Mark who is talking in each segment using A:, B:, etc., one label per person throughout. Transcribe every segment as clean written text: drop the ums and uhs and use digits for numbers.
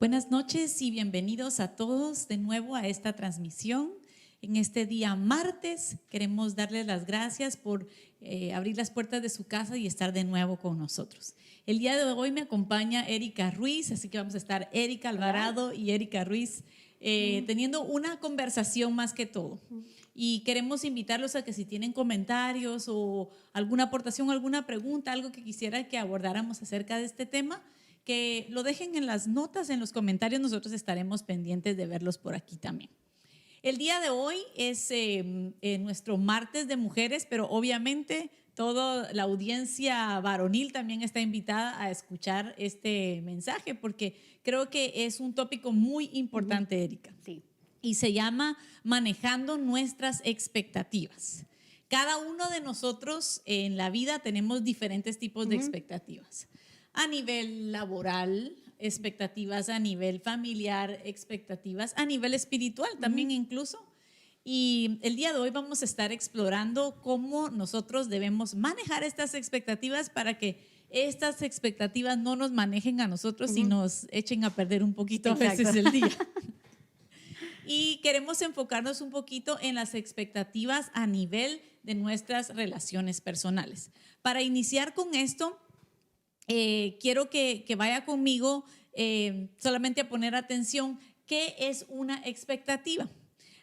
A: Buenas noches y bienvenidos a todos de nuevo a esta transmisión. En este día martes queremos darles las gracias por abrir las puertas de su casa y estar de nuevo con nosotros. El día de hoy me acompaña Erika Ruiz, así que vamos a estar Erika Alvarado y Erika Ruiz teniendo una conversación más que todo. Y queremos invitarlos a que si tienen comentarios o alguna aportación, alguna pregunta, algo que quisiera que abordáramos acerca de este tema, que lo dejen en las notas, en los comentarios, nosotros estaremos pendientes de verlos por aquí también. El día de hoy es nuestro martes de mujeres, pero obviamente toda la audiencia varonil también está invitada a escuchar este mensaje porque creo que es un tópico muy importante, Erika.
B: Sí.
A: Y se llama Manejando nuestras expectativas. Cada uno de nosotros en la vida tenemos diferentes tipos de expectativas. A nivel laboral, expectativas a nivel familiar, expectativas a nivel espiritual también incluso. Y el día de hoy vamos a estar explorando cómo nosotros debemos manejar estas expectativas para que estas expectativas no nos manejen a nosotros y nos echen a perder un poquito a veces el día. Y queremos enfocarnos un poquito en las expectativas a nivel de nuestras relaciones personales. Para iniciar con esto, quiero que vaya conmigo solamente a poner atención. ¿Qué es una expectativa?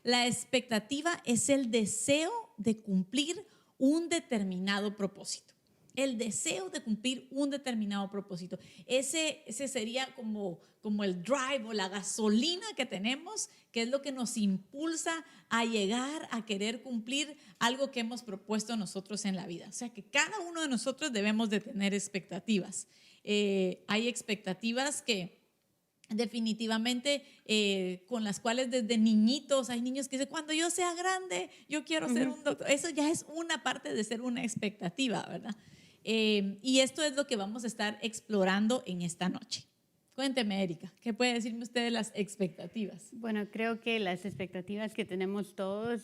A: La expectativa es el deseo de cumplir un determinado propósito. El deseo de cumplir un determinado propósito. Ese sería como el drive o la gasolina que tenemos, que es lo que nos impulsa a llegar a querer cumplir algo que hemos propuesto nosotros en la vida. O sea que cada uno de nosotros debemos de tener expectativas. Hay expectativas que definitivamente con las cuales desde niñitos, hay niños que dicen, cuando yo sea grande, yo quiero ser un doctor. Eso ya es una parte de ser una expectativa, ¿verdad? Y esto es lo que vamos a estar explorando en esta noche. Cuénteme, Erika, ¿qué puede decirme usted de las expectativas?
B: Bueno, creo que las expectativas que tenemos todos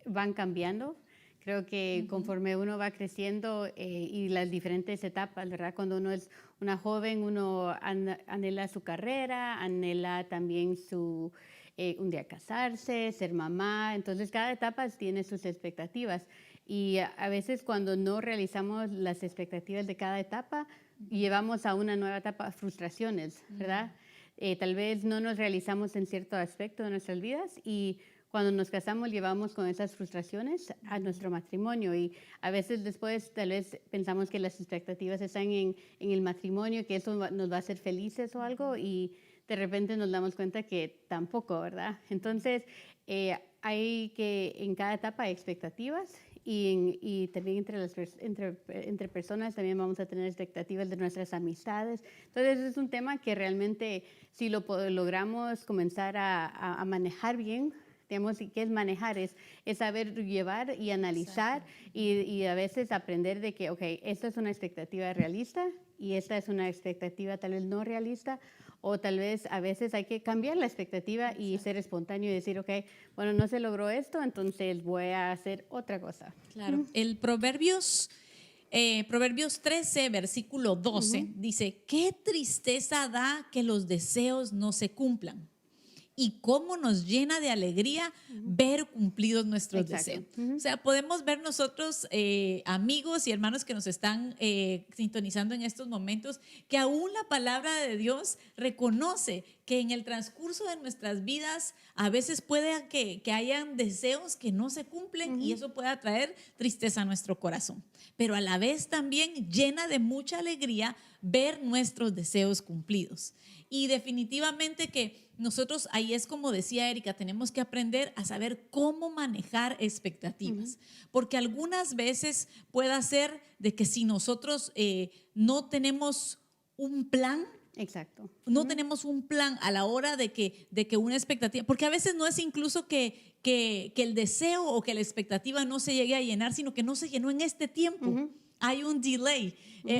B: van cambiando. Creo que conforme uno va creciendo y las diferentes etapas, ¿verdad? Cuando uno es una joven, uno anhela su carrera, anhela también un día casarse, ser mamá. Entonces, cada etapa tiene sus expectativas. Y a veces cuando no realizamos las expectativas de cada etapa, llevamos a una nueva etapa frustraciones, ¿verdad? Tal vez no nos realizamos en cierto aspecto de nuestras vidas y cuando nos casamos llevamos con esas frustraciones a nuestro matrimonio y a veces después tal vez pensamos que las expectativas están en el matrimonio, que eso nos va a hacer felices o algo y de repente nos damos cuenta que tampoco, ¿verdad? Entonces hay que en cada etapa hay expectativas y también entre personas también vamos a tener expectativas de nuestras amistades. Entonces es un tema que realmente si lo logramos comenzar a manejar bien, digamos, ¿qué es manejar? Es saber llevar y analizar y a veces aprender de que, ok, esta es una expectativa realista y esta es una expectativa tal vez no realista o tal vez a veces hay que cambiar la expectativa y ser espontáneo y decir, ok, bueno, no se logró esto, entonces voy a hacer otra cosa.
A: Claro, el Proverbios 13, versículo 12, dice, qué tristeza da que los deseos no se cumplan. Y cómo nos llena de alegría ver cumplidos nuestros deseos. O sea, podemos ver nosotros, amigos y hermanos que nos están sintonizando en estos momentos, que aún la palabra de Dios reconoce que en el transcurso de nuestras vidas a veces puede que hayan deseos que no se cumplen y eso puede traer tristeza a nuestro corazón. Pero a la vez también llena de mucha alegría ver nuestros deseos cumplidos. Y definitivamente que nosotros, ahí es como decía Erika, tenemos que aprender a saber cómo manejar expectativas, porque algunas veces puede ser de que si nosotros no tenemos un plan,
B: Exacto.
A: no tenemos un plan a la hora de que una expectativa, porque a veces no es incluso que el deseo o que la expectativa no se llegue a llenar, sino que no se llenó en este tiempo. Hay un delay.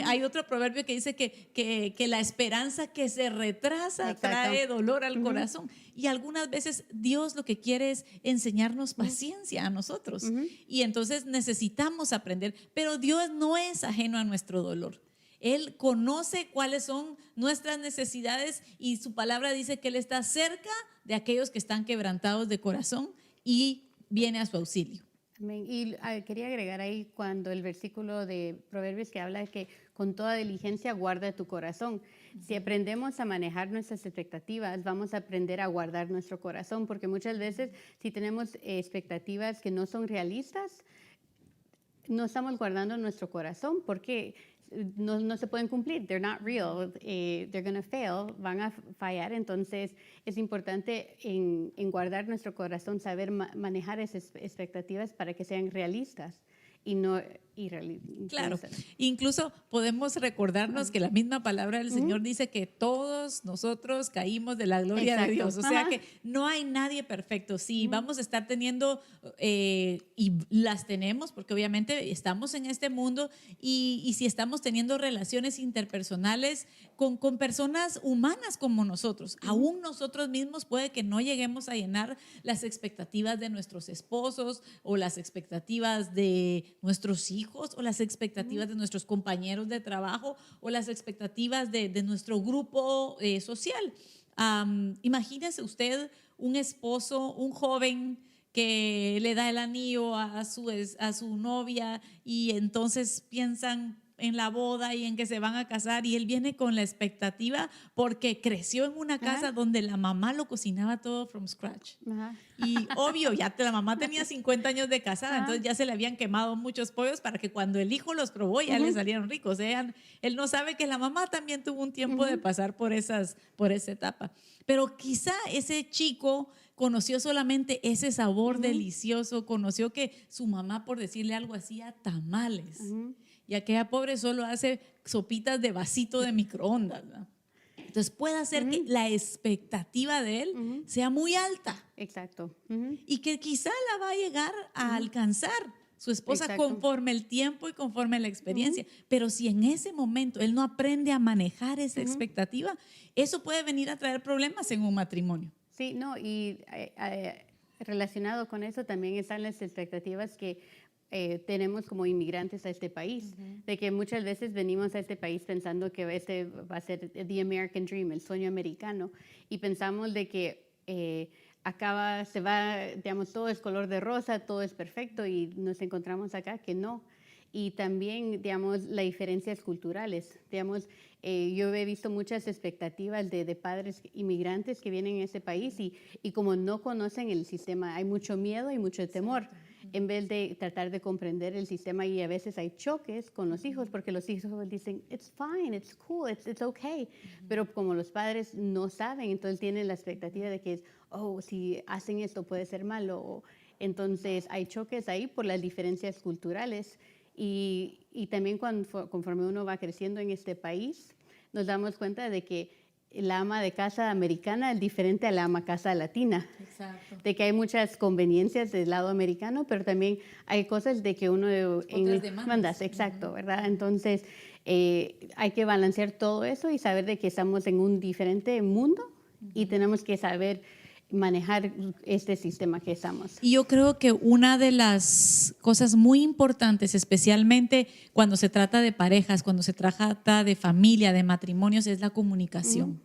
A: Hay otro proverbio que dice que la esperanza que se retrasa trae dolor al corazón. Y algunas veces Dios lo que quiere es enseñarnos paciencia a nosotros. Y entonces necesitamos aprender. Pero Dios no es ajeno a nuestro dolor. Él conoce cuáles son nuestras necesidades y su palabra dice que Él está cerca de aquellos que están quebrantados de corazón y viene a su auxilio.
B: Amén. Y quería agregar ahí cuando el versículo de Proverbios que habla de que con toda diligencia guarda tu corazón. Si aprendemos a manejar nuestras expectativas, vamos a aprender a guardar nuestro corazón, porque muchas veces si tenemos expectativas que no son realistas, no estamos guardando nuestro corazón porque no se pueden cumplir. They're not real. They're going to fail. Van a fallar. Entonces, es importante en guardar nuestro corazón, saber manejar esas expectativas para que sean realistas y no irrealistas.
A: Claro, incluso podemos recordarnos que la misma palabra del Señor dice que todos nosotros caímos de la gloria de Dios. O sea que no hay nadie perfecto. Sí, vamos a estar teniendo, y las tenemos, porque obviamente estamos en este mundo, y si estamos teniendo relaciones interpersonales con personas humanas como nosotros, aún nosotros mismos puede que no lleguemos a llenar las expectativas de nuestros esposos o las expectativas de nuestros hijos o las expectativas de nuestros compañeros de trabajo o las expectativas de nuestro grupo social. Imagínese usted un esposo, un joven que le da el anillo a su novia y entonces piensan en la boda y en que se van a casar y él viene con la expectativa porque creció en una casa donde la mamá lo cocinaba todo from scratch. Y obvio, ya la mamá tenía 50 años de casada, entonces ya se le habían quemado muchos pollos para que cuando el hijo los probó ya le salieron ricos. Él no sabe que la mamá también tuvo un tiempo de pasar por esa etapa. Pero quizá ese chico conoció solamente ese sabor delicioso, conoció que su mamá, por decirle algo, hacía tamales. Y aquella pobre solo hace sopitas de vasito de microondas, ¿no? Entonces puede ser que la expectativa de él sea muy alta.
B: Exacto.
A: Y que quizá la va a llegar a alcanzar su esposa conforme el tiempo y conforme la experiencia. Pero si en ese momento él no aprende a manejar esa expectativa, eso puede venir a traer problemas en un matrimonio.
B: Sí, no, y relacionado con eso también están las expectativas que tenemos como inmigrantes a este país, de que muchas veces venimos a este país pensando que este va a ser the American Dream, el sueño americano, y pensamos de que se va, digamos, todo es color de rosa, todo es perfecto, y nos encontramos acá que no. Y también, digamos, las diferencias culturales. Digamos, yo he visto muchas expectativas de padres inmigrantes que vienen a este país y como no conocen el sistema, hay mucho miedo y mucho temor. En vez de tratar de comprender el sistema, y a veces hay choques con los hijos porque los hijos dicen, it's fine, it's cool, it's okay. Pero como los padres no saben, entonces tienen la expectativa de que si hacen esto puede ser malo. Entonces hay choques ahí por las diferencias culturales. Y también conforme uno va creciendo en este país, nos damos cuenta de que la ama de casa americana es diferente a la ama de casa latina.
A: Exacto.
B: De que hay muchas conveniencias del lado americano, pero también hay cosas de que uno demandas, exacto, ¿verdad? Entonces hay que balancear todo eso y saber de que estamos en un diferente mundo y tenemos que saber manejar este sistema que estamos.
A: Y yo creo que una de las cosas muy importantes, especialmente cuando se trata de parejas, cuando se trata de familia, de matrimonios, es la comunicación.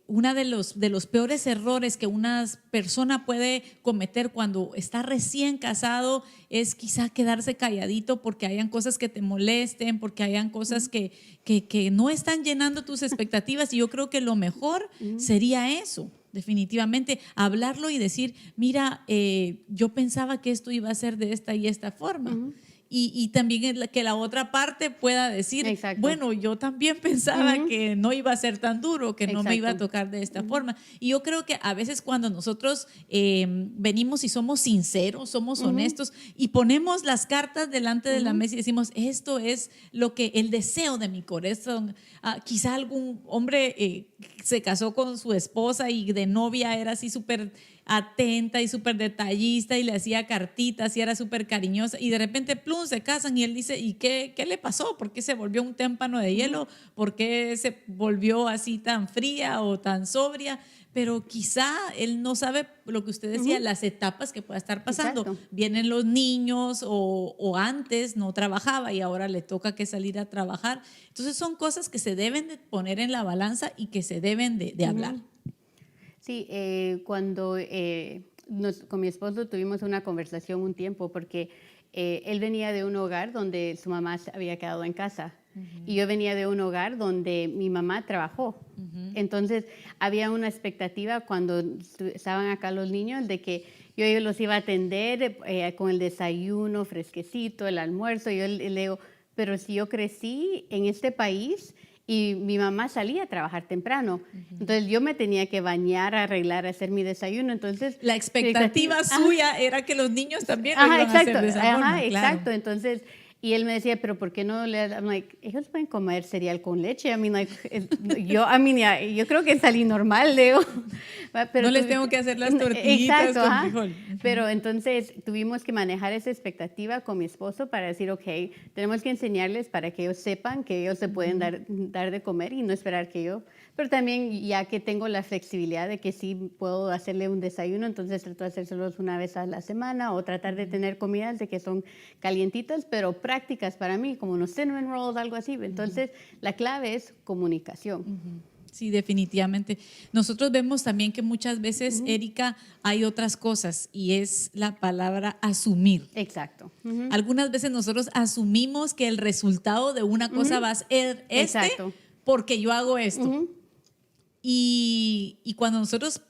A: Uno de los peores errores que una persona puede cometer cuando está recién casado es quizá quedarse calladito porque hayan cosas que te molesten, porque hayan cosas que no están llenando tus expectativas, y yo creo que lo mejor sería eso. Definitivamente, hablarlo y decir, mira, yo pensaba que esto iba a ser de esta y esta forma. Y también que la otra parte pueda decir, bueno, yo también pensaba que no iba a ser tan duro, que no me iba a tocar de esta forma. Y yo creo que a veces cuando nosotros venimos y somos sinceros, somos honestos y ponemos las cartas delante de la mesa y decimos, esto es lo que el deseo de mi corazón. Quizá algún hombre se casó con su esposa y de novia era así súper atenta y súper detallista y le hacía cartitas y era súper cariñosa, y de repente, plum, plum, se casan y él dice, ¿y qué le pasó? ¿Por qué se volvió un témpano de hielo? ¿Por qué se volvió así tan fría o tan sobria? Pero quizá él no sabe lo que usted decía, las etapas que pueda estar pasando.
B: Exacto.
A: Vienen los niños o antes no trabajaba y ahora le toca que salir a trabajar. Entonces son cosas que se deben de poner en la balanza y que se deben de hablar.
B: Sí, cuando con mi esposo tuvimos una conversación un tiempo porque él venía de un hogar donde su mamá se había quedado en casa y yo venía de un hogar donde mi mamá trabajó. Entonces había una expectativa cuando estaban acá los niños de que yo los iba a atender con el desayuno fresquecito, el almuerzo. Yo le digo, pero si yo crecí en este país y mi mamá salía a trabajar temprano. Entonces yo me tenía que bañar, arreglar, hacer mi desayuno. Entonces
A: la expectativa suya era que los niños también lo iban a hacer de esa forma.
B: Exacto.
A: Claro.
B: Entonces, y él me decía, pero ¿por qué no le? I'm like, ellos pueden comer cereal con leche. I mean, like, yo creo que salí normal, Leo.
A: Pero no les tengo que hacer las tortillitas con frijol.
B: Pero entonces tuvimos que manejar esa expectativa con mi esposo para decir, ok, tenemos que enseñarles para que ellos sepan que ellos se pueden dar de comer y no esperar que yo. Pero también ya que tengo la flexibilidad de que sí puedo hacerle un desayuno, entonces trato de hacérselos una vez a la semana o tratar de tener comidas de que son calientitas, pero prácticas para mí, como unos cinnamon rolls, algo así. Entonces, la clave es comunicación.
A: Sí, definitivamente. Nosotros vemos también que muchas veces, Erika, hay otras cosas y es la palabra asumir.
B: Exacto.
A: Algunas veces nosotros asumimos que el resultado de una cosa va a ser
B: Exacto.
A: porque yo hago esto. Y cuando nosotros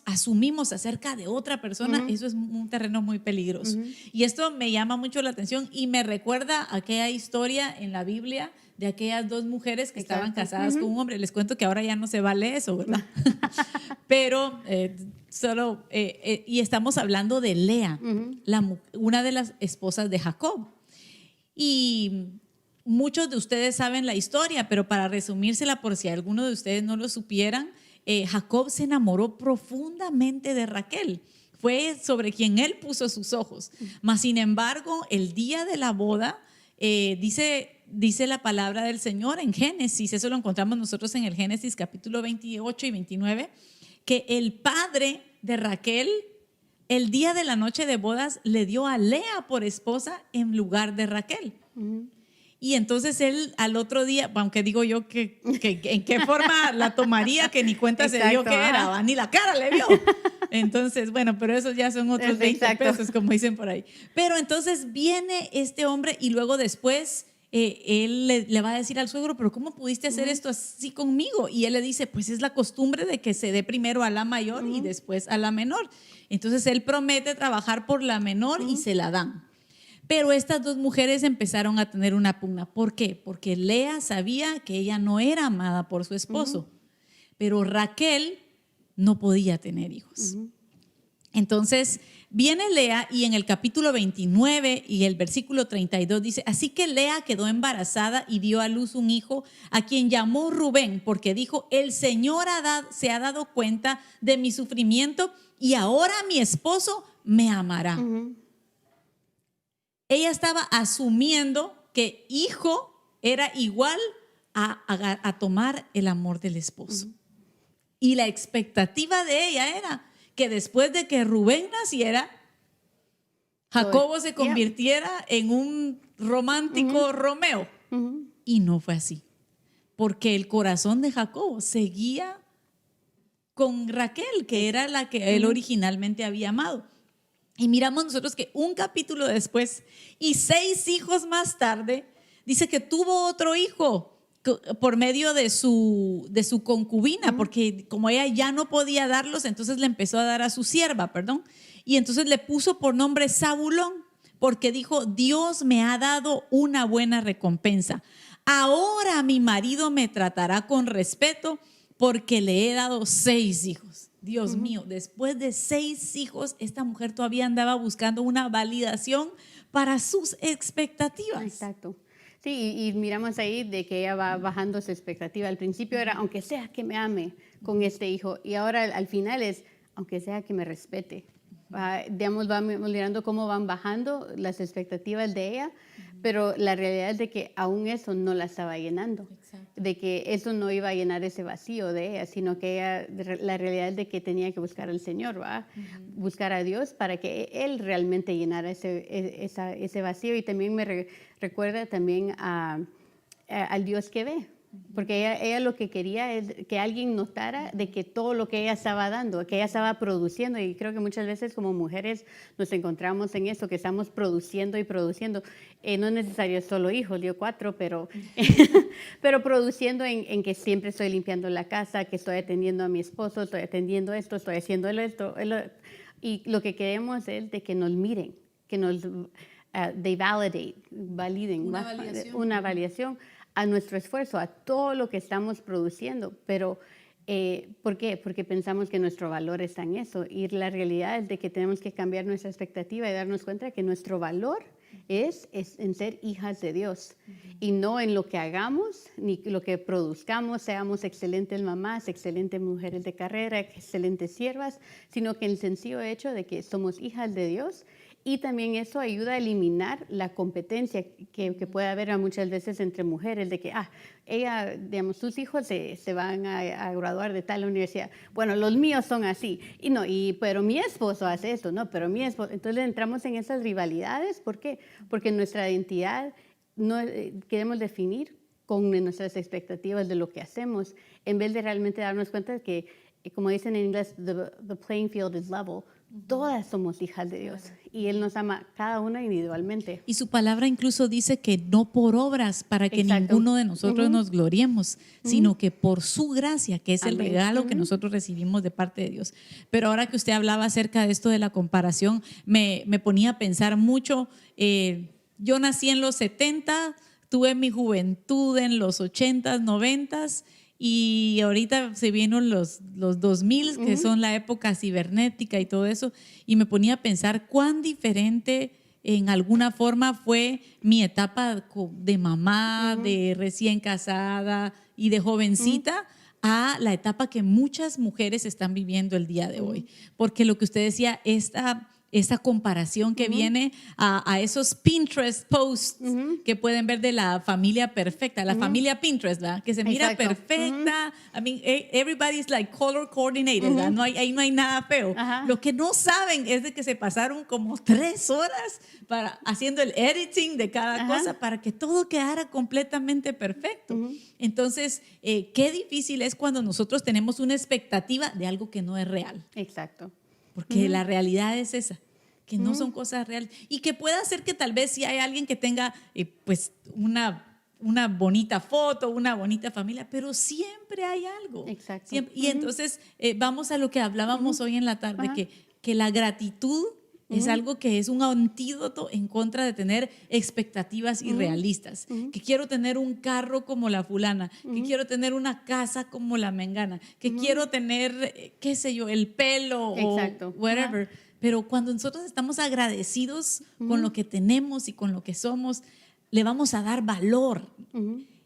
A: asumimos acerca de otra persona, eso es un terreno muy peligroso. Y esto me llama mucho la atención y me recuerda a aquella historia en la Biblia de aquellas dos mujeres que estaban casadas con un hombre. Les cuento que ahora ya no se vale eso, ¿verdad? Pero y estamos hablando de Lea, una de las esposas de Jacob. Y muchos de ustedes saben la historia, pero para resumírsela por si alguno de ustedes no lo supieran, Jacob se enamoró profundamente de Raquel. Fue sobre quien él puso sus ojos. Mas, sin embargo, el día de la boda, dice la palabra del Señor en Génesis, eso lo encontramos nosotros en el Génesis capítulo 28 y 29, que el padre de Raquel, el día de la noche de bodas, le dio a Lea por esposa en lugar de Raquel. Y entonces él al otro día, aunque digo yo que en qué forma la tomaría, que ni cuenta se dio que era, ni la cara le vio. Entonces, bueno, pero esos ya son otros 20 pesos, como dicen por ahí. Pero entonces viene este hombre y luego después él le va a decir al suegro, pero ¿cómo pudiste hacer esto así conmigo? Y él le dice, pues es la costumbre de que se dé primero a la mayor y después a la menor. Entonces él promete trabajar por la menor y se la dan. Pero estas dos mujeres empezaron a tener una pugna. ¿Por qué? Porque Lea sabía que ella no era amada por su esposo, pero Raquel no podía tener hijos. Entonces viene Lea y en el capítulo 29 y el versículo 32 dice, así que Lea quedó embarazada y dio a luz un hijo a quien llamó Rubén, porque dijo, el Señor se ha dado cuenta de mi sufrimiento y ahora mi esposo me amará. Ella estaba asumiendo que hijo era igual a tomar el amor del esposo. Y la expectativa de ella era que después de que Rubén naciera, Jacobo se convirtiera en un romántico Romeo. Y no fue así. Porque el corazón de Jacobo seguía con Raquel, que era la que él originalmente había amado. Y miramos nosotros que un capítulo después y 6 hijos más tarde, dice que tuvo otro hijo por medio de su concubina, porque como ella ya no podía darlos, entonces le empezó a dar a su sierva, y entonces le puso por nombre Zabulón, porque dijo, Dios me ha dado una buena recompensa. Ahora mi marido me tratará con respeto porque le he dado 6 hijos. Dios mío, después de 6 hijos, esta mujer todavía andaba buscando una validación para sus expectativas.
B: Exacto. Sí, y miramos ahí de que ella va bajando su expectativa. Al principio era, aunque sea que me ame con este hijo, y ahora al final es, aunque sea que me respete. digamos, vamos mirando cómo van bajando las expectativas de ella, pero la realidad es de que aún eso no la estaba llenando,
A: Exacto.
B: de que eso no iba a llenar ese vacío de ella, sino que ella, la realidad es de que tenía que buscar al Señor, ¿va? Buscar a Dios para que Él realmente llenara ese vacío. Y también me recuerda también al Dios que ve. Porque ella lo que quería es que alguien notara de que todo lo que ella estaba dando, que ella estaba produciendo, y creo que muchas veces como mujeres nos encontramos en eso, que estamos produciendo y produciendo. No es necesario solo hijos, yo 4, pero produciendo en que siempre estoy limpiando la casa, que estoy atendiendo a mi esposo, estoy atendiendo esto, estoy haciendo esto. Y lo que queremos es de que nos miren, que nos validen,
A: Una validación.
B: una validación a nuestro esfuerzo, a todo lo que estamos produciendo, pero ¿por qué? Porque pensamos que nuestro valor está en eso, y la realidad es de que tenemos que cambiar nuestra expectativa y darnos cuenta que nuestro valor es en ser hijas de Dios, y no en lo que hagamos, ni lo que produzcamos, seamos excelentes mamás, excelentes mujeres de carrera, excelentes siervas, sino que en el sencillo hecho de que somos hijas de Dios. Y también eso ayuda a eliminar la competencia que puede haber muchas veces entre mujeres, de que, ella, digamos, sus hijos se van a graduar de tal universidad. Bueno, los míos son así. Y no, pero mi esposo hace esto, no, pero mi esposo. Entonces entramos en esas rivalidades. ¿Por qué? Porque nuestra identidad no queremos definir con nuestras expectativas de lo que hacemos, en vez de realmente darnos cuenta de que, como dicen en inglés, the playing field is level. Todas somos hijas de Dios y Él nos ama cada una individualmente.
A: Y su palabra incluso dice que no por obras para que
B: Exacto.
A: ninguno de nosotros nos gloriemos, sino que por su gracia, que es el
B: Amén.
A: regalo que nosotros recibimos de parte de Dios. Pero ahora que usted hablaba acerca de esto de la comparación, me ponía a pensar mucho. Yo nací en los 70, tuve mi juventud en los 80s, 90s. Y ahorita se vienen los 2000, que son la época cibernética y todo eso, y me ponía a pensar cuán diferente en alguna forma fue mi etapa de mamá, de recién casada y de jovencita, a la etapa que muchas mujeres están viviendo el día de hoy. Porque lo que usted decía, esta comparación que viene a esos Pinterest posts que pueden ver de la familia perfecta, la familia Pinterest, ¿verdad? Que se mira perfecta. I mean, everybody's like color coordinated, ¿verdad? Ahí no hay nada feo. Lo que no saben es de que se pasaron como 3 horas haciendo el editing de cada cosa para que todo quedara completamente perfecto. Entonces, qué difícil es cuando nosotros tenemos una expectativa de algo que no es real.
B: Exacto.
A: Porque la realidad es esa, que no son cosas reales. Y que pueda ser que tal vez si hay alguien que tenga pues una bonita foto, una bonita familia, pero siempre hay algo.
B: Exacto.
A: Siempre. Y entonces vamos a lo que hablábamos hoy en la tarde, que la gratitud es algo que es un antídoto en contra de tener expectativas irrealistas. Que quiero tener un carro como la fulana, que quiero tener una casa como la mengana, que quiero tener, qué sé yo, el pelo o whatever. Pero cuando nosotros estamos agradecidos con lo que tenemos y con lo que somos, le vamos a dar valor.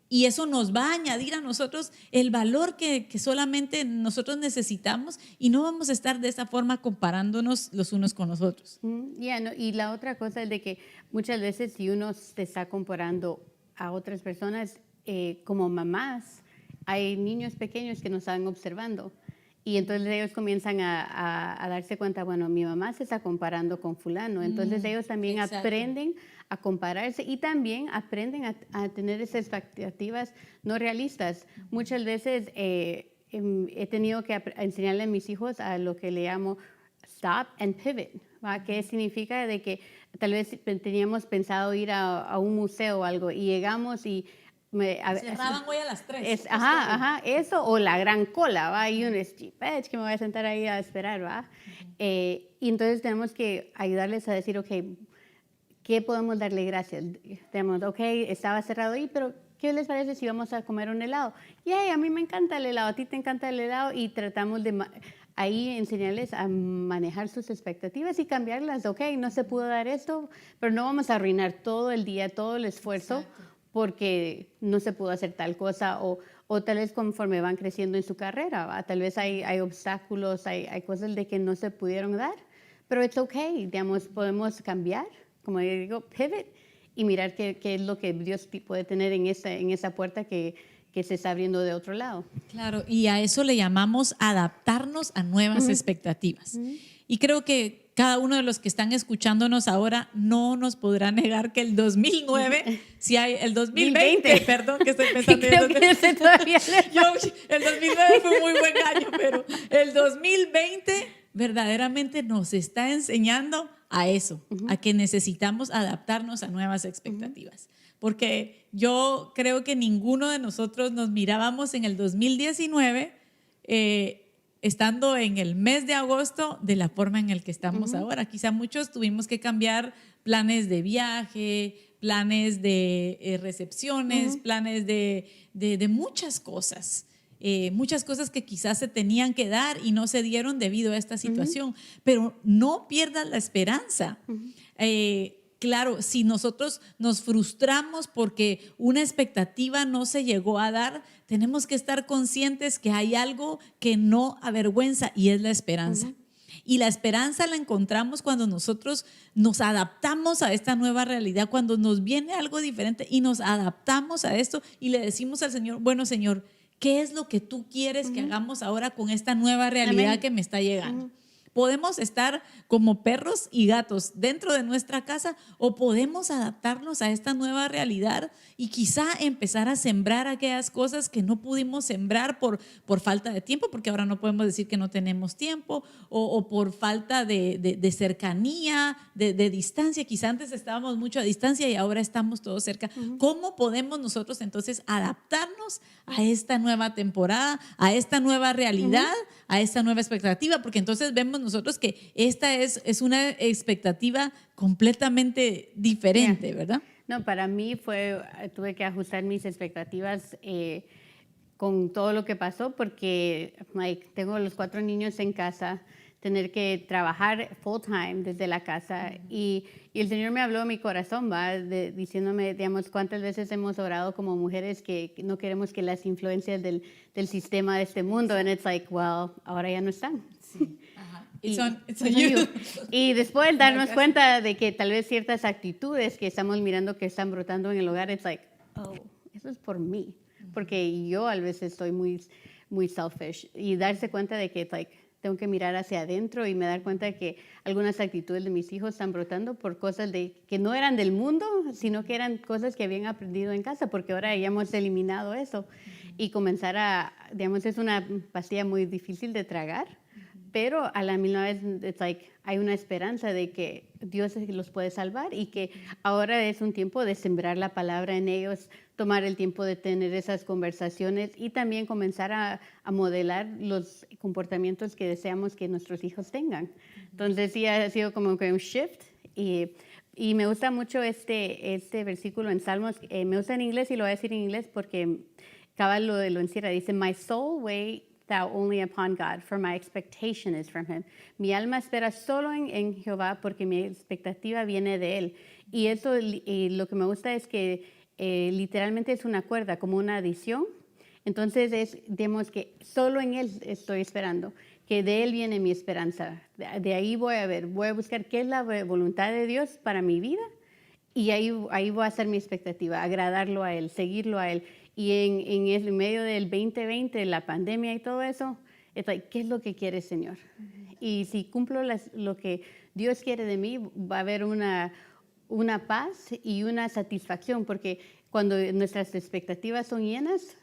A: Y eso nos va a añadir a nosotros el valor que solamente nosotros necesitamos, y no vamos a estar de esa forma comparándonos los unos con los otros.
B: Y la otra cosa es de que muchas veces si uno se está comparando a otras personas, como mamás, hay niños pequeños que nos están observando. Y entonces ellos comienzan a darse cuenta, bueno, mi mamá se está comparando con fulano. Entonces ellos también aprenden a compararse y también aprenden a tener esas expectativas no realistas. Muchas veces he tenido que enseñarle a mis hijos a lo que le llamo stop and pivot, ¿va? Que significa de que tal vez teníamos pensado ir a un museo o algo y llegamos y
A: cerraban hoy a las 3.
B: Eso, o la gran cola, ¿va? Y un Jeep Edge que me voy a sentar ahí a esperar, ¿va? Y entonces tenemos que ayudarles a decir, ok, ¿qué podemos darle gracias? Tenemos, ok, estaba cerrado ahí, pero ¿qué les parece si vamos a comer un helado? Yay, a mí me encanta el helado, a ti te encanta el helado, y tratamos de ahí enseñarles a manejar sus expectativas y cambiarlas. Ok, no se pudo dar esto, pero no vamos a arruinar todo el día, todo el esfuerzo. Exacto. Porque no se pudo hacer tal cosa, o tal vez conforme van creciendo en su carrera, ¿va? Tal vez hay obstáculos, hay cosas de que no se pudieron dar, Pero it's okay, digamos, podemos cambiar, como yo digo, pivot y mirar qué es lo que Dios puede tener en esa puerta que se está abriendo de otro lado.
A: Claro, y a eso le llamamos adaptarnos a nuevas expectativas. Y creo que cada uno de los que están escuchándonos ahora no nos podrá negar que el 2009, si hay el 2020, perdón, que estoy pensando.
B: Creo que ese todavía
A: el 2009 fue un muy buen año, pero el 2020 verdaderamente nos está enseñando a eso, a que necesitamos adaptarnos a nuevas expectativas. Porque yo creo que ninguno de nosotros nos mirábamos en el 2019 estando en el mes de agosto de la forma en el que estamos ahora. Quizá muchos tuvimos que cambiar planes de viaje, planes de recepciones, planes de muchas cosas. Muchas cosas que quizás se tenían que dar y no se dieron debido a esta situación. Pero no pierdas la esperanza. Claro, si nosotros nos frustramos porque una expectativa no se llegó a dar, tenemos que estar conscientes que hay algo que no avergüenza y es la esperanza. Y la esperanza la encontramos cuando nosotros nos adaptamos a esta nueva realidad, cuando nos viene algo diferente y nos adaptamos a esto y le decimos al Señor, bueno, Señor, ¿qué es lo que tú quieres que hagamos ahora con esta nueva realidad que me está llegando? Podemos estar como perros y gatos dentro de nuestra casa o podemos adaptarnos a esta nueva realidad y quizá empezar a sembrar aquellas cosas que no pudimos sembrar por falta de tiempo, porque ahora no podemos decir que no tenemos tiempo o por falta de cercanía, de distancia. Quizá antes estábamos mucho a distancia y ahora estamos todos cerca. ¿Cómo podemos nosotros entonces adaptarnos a esta nueva temporada, a esta nueva realidad, a esta nueva expectativa? Porque entonces vemos nosotros que esta es una expectativa completamente diferente, ¿verdad?
B: No, para mí tuve que ajustar mis expectativas con todo lo que pasó porque tengo los 4 niños en casa, tener que trabajar full time desde la casa y el Señor me habló a mi corazón, diciéndome, digamos, cuántas veces hemos orado como mujeres que no queremos que las influencias del sistema de este mundo, and it's like, well, ahora ya no están.
A: Sí.
B: Y después darnos cuenta de que tal vez ciertas actitudes que estamos mirando que están brotando en el hogar, it's like, oh, eso es por mí, porque yo a veces estoy muy, muy selfish y darse cuenta de que it's like, tengo que mirar hacia adentro y me dar cuenta de que algunas actitudes de mis hijos están brotando por cosas que no eran del mundo, sino que eran cosas que habían aprendido en casa, porque ahora ya hemos eliminado eso y comenzar digamos, es una pastilla muy difícil de tragar. Pero a la misma vez hay una esperanza de que Dios los puede salvar y que ahora es un tiempo de sembrar la palabra en ellos, tomar el tiempo de tener esas conversaciones y también comenzar a modelar los comportamientos que deseamos que nuestros hijos tengan. Entonces sí ha sido como que un shift y me gusta mucho este versículo en Salmos. Me gusta en inglés y lo voy a decir en inglés porque cabal lo encierra. Dice, my soul wait thou only upon God, for my expectation is from him. Mi alma espera solo en Jehová porque mi expectativa viene de él. Y eso, lo que me gusta es que literalmente es una cuerda, como una adición. Entonces digamos que solo en él estoy esperando, que de él viene mi esperanza. De ahí voy a buscar qué es la voluntad de Dios para mi vida y ahí voy a hacer mi expectativa, agradarlo a él, seguirlo a él. Y en el medio del 2020, la pandemia y todo eso, ¿qué es lo que quiere, Señor? Y si cumplo lo que Dios quiere de mí, va a haber una paz y una satisfacción, porque cuando nuestras expectativas son llenas,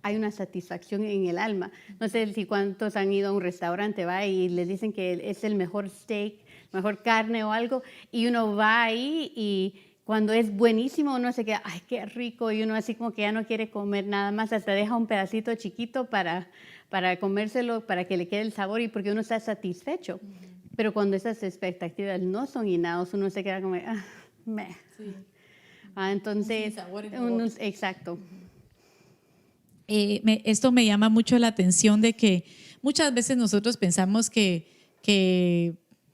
B: hay una satisfacción en el alma. No sé si cuántos han ido a un restaurante, va, y les dicen que es el mejor steak, mejor carne o algo, y uno va ahí y cuando es buenísimo uno se queda, ay, qué rico, y uno así como que ya no quiere comer nada más, hasta deja un pedacito chiquito para comérselo, para que le quede el sabor y porque uno está satisfecho. Pero cuando esas expectativas no son llenadas, uno se queda como, meh. Sí. Entonces, exacto.
A: Esto me llama mucho la atención de que muchas veces nosotros pensamos que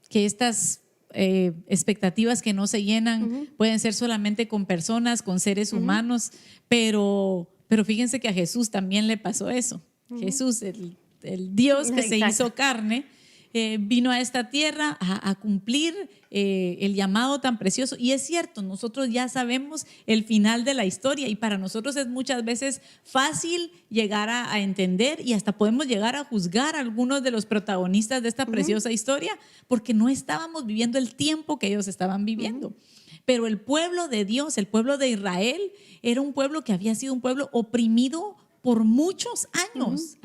A: estas expectativas que no se llenan pueden ser solamente con personas, con seres humanos, pero fíjense que a Jesús también le pasó eso. Jesús, el Dios que se hizo carne, vino a esta tierra a cumplir el llamado tan precioso. Y es cierto, nosotros ya sabemos el final de la historia y para nosotros es muchas veces fácil llegar a entender y hasta podemos llegar a juzgar a algunos de los protagonistas de esta preciosa historia porque no estábamos viviendo el tiempo que ellos estaban viviendo. Pero el pueblo de Dios, el pueblo de Israel, era un pueblo que había sido un pueblo oprimido por muchos años,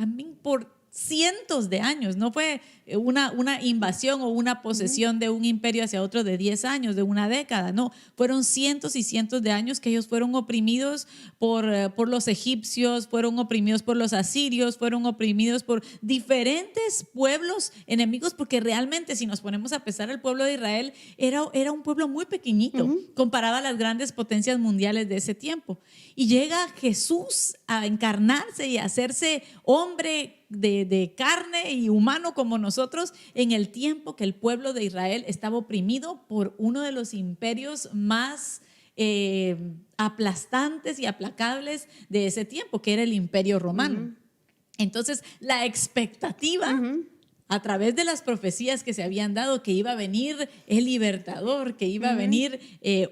A: por cientos de años. No fue una invasión o una posesión de un imperio hacia otro de 10 años, de una década, no, fueron cientos y cientos de años que ellos fueron oprimidos por los egipcios, fueron oprimidos por los asirios, fueron oprimidos por diferentes pueblos enemigos, porque realmente si nos ponemos a pensar, el pueblo de Israel era un pueblo muy pequeñito comparado a las grandes potencias mundiales de ese tiempo. Y llega Jesús a encarnarse y a hacerse hombre de carne y humano como nosotros en el tiempo que el pueblo de Israel estaba oprimido por uno de los imperios más aplastantes y aplacables de ese tiempo, que era el Imperio Romano. Entonces, la expectativa a través de las profecías que se habían dado, que iba a venir el libertador, que iba a venir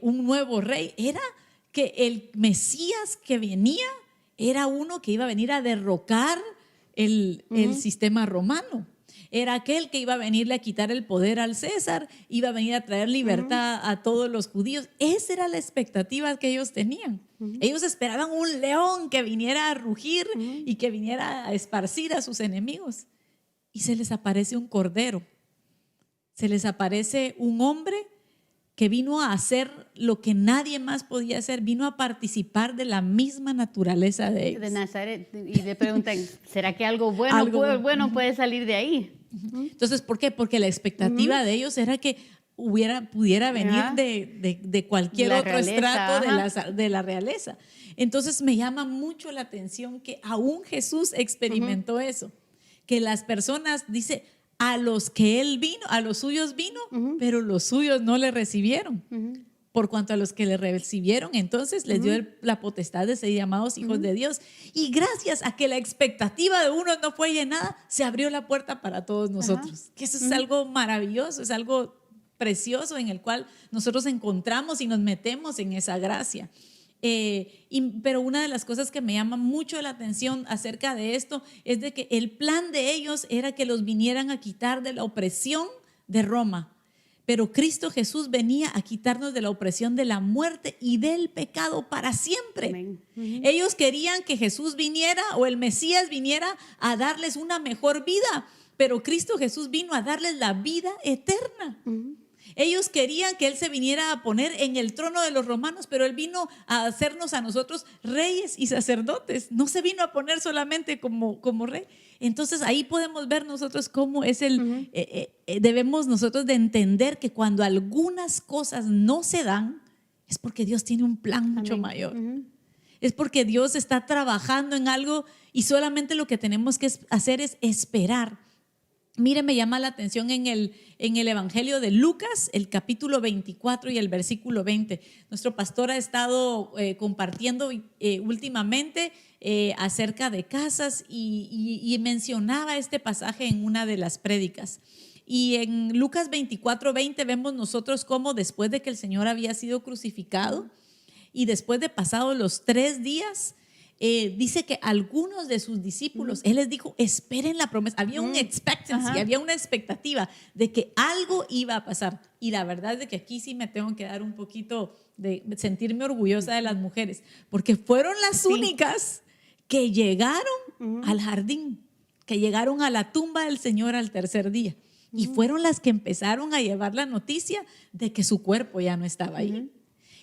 A: un nuevo rey, era que el Mesías que venía era uno que iba a venir a derrocar el sistema romano. Era aquel que iba a venirle a quitar el poder al César, iba a venir a traer libertad a todos los judíos. Esa era la expectativa que ellos tenían. Ellos esperaban un león que viniera a rugir y que viniera a esparcir a sus enemigos. Y se les aparece un cordero, se les aparece un hombre que vino a hacer lo que nadie más podía hacer, vino a participar de la misma naturaleza de ellos.
B: De Nazaret, y le preguntan, ¿será que algo bueno puede salir de ahí?
A: Entonces, ¿por qué? Porque la expectativa de ellos era que pudiera venir de cualquier otro
B: realeza,
A: estrato de la realeza. Entonces me llama mucho la atención que aún Jesús experimentó eso, que las personas, dice, a los que él vino, a los suyos vino, pero los suyos no le recibieron. Por cuanto a los que le recibieron, entonces les dio la potestad de ser llamados hijos de Dios. Y gracias a que la expectativa de unos no fue llenada, se abrió la puerta para todos nosotros. Que eso es algo maravilloso, es algo precioso en el cual nosotros encontramos y nos metemos en esa gracia. Pero una de las cosas que me llama mucho la atención acerca de esto es de que el plan de ellos era que los vinieran a quitar de la opresión de Roma. Pero Cristo Jesús venía a quitarnos de la opresión de la muerte y del pecado para siempre. Ellos querían que Jesús viniera o el Mesías viniera a darles una mejor vida, pero Cristo Jesús vino a darles la vida eterna. Ellos querían que Él se viniera a poner en el trono de los romanos, pero Él vino a hacernos a nosotros reyes y sacerdotes. No se vino a poner solamente como rey. Entonces ahí podemos ver nosotros cómo es debemos nosotros de entender que cuando algunas cosas no se dan, es porque Dios tiene un plan mucho mayor. Es porque Dios está trabajando en algo y solamente lo que tenemos que hacer es esperar. Mire, me llama la atención en el Evangelio de Lucas, el capítulo 24 y el versículo 20. Nuestro pastor ha estado compartiendo últimamente acerca de casas y mencionaba este pasaje en una de las prédicas. Y en Lucas 24, 20 vemos nosotros cómo después de que el Señor había sido crucificado y después de pasados los 3 días, dice que algunos de sus discípulos, Él les dijo, esperen la promesa. Había un expectancy, había una expectativa de que algo iba a pasar. Y la verdad es de que aquí sí me tengo que dar un poquito de sentirme orgullosa de las mujeres, porque fueron las únicas que llegaron al jardín, que llegaron a la tumba del Señor al 3er día. Y fueron las que empezaron a llevar la noticia de que su cuerpo ya no estaba ahí.